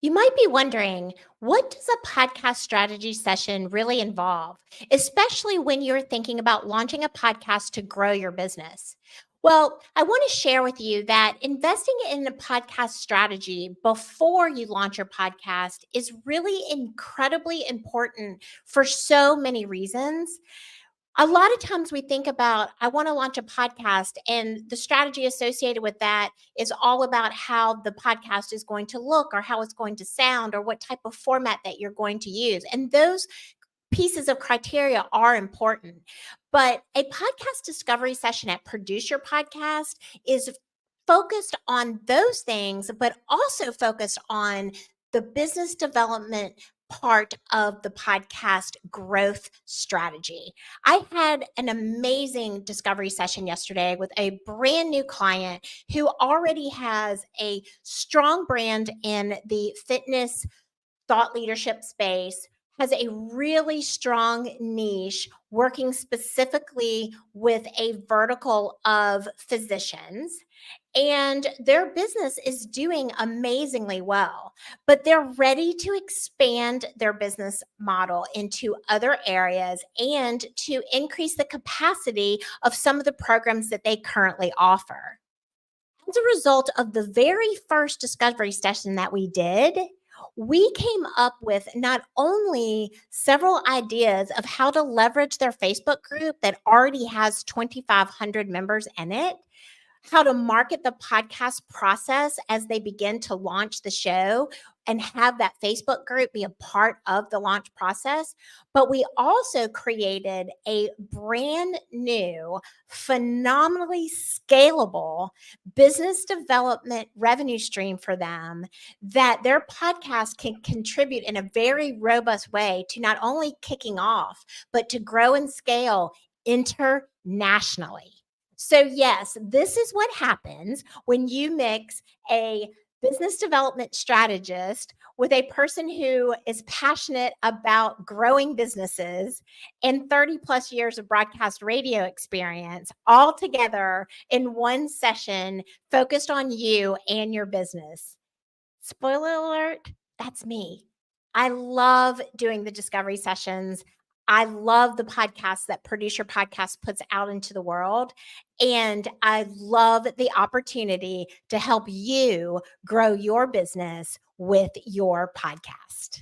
You might be wondering, what does a podcast strategy session really involve, especially when you're thinking about launching a podcast to grow your business? Well, I want to share with you that investing in a podcast strategy before you launch your podcast is really incredibly important for so many reasons. A lot of times we think about, I want to launch a podcast, and the strategy associated with that is all about how the podcast is going to look or how it's going to sound or what type of format that you're going to use. And those pieces of criteria are important. But a podcast discovery session at Produce Your Podcast is focused on those things, but also focused on the business development part of the podcast growth strategy. I had an amazing discovery session yesterday with a brand new client who already has a strong brand in the fitness thought leadership space, has a really strong niche working specifically with a vertical of physicians. And their business is doing amazingly well, but they're ready to expand their business model into other areas and to increase the capacity of some of the programs that they currently offer. As a result of the very first discovery session that we did, we came up with not only several ideas of how to leverage their Facebook group that already has 2,500 members in it, how to market the podcast process as they begin to launch the show and have that Facebook group be a part of the launch process. But we also created a brand new, phenomenally scalable business development revenue stream for them that their podcast can contribute in a very robust way to not only kicking off, but to grow and scale internationally. So, yes, this is what happens when you mix a business development strategist with a person who is passionate about growing businesses and 30 plus years of broadcast radio experience all together in one session focused on you and your business. Spoiler alert, that's me. I love doing the discovery sessions. I love the podcasts that Produce Your Podcast puts out into the world. And I love the opportunity to help you grow your business with your podcast.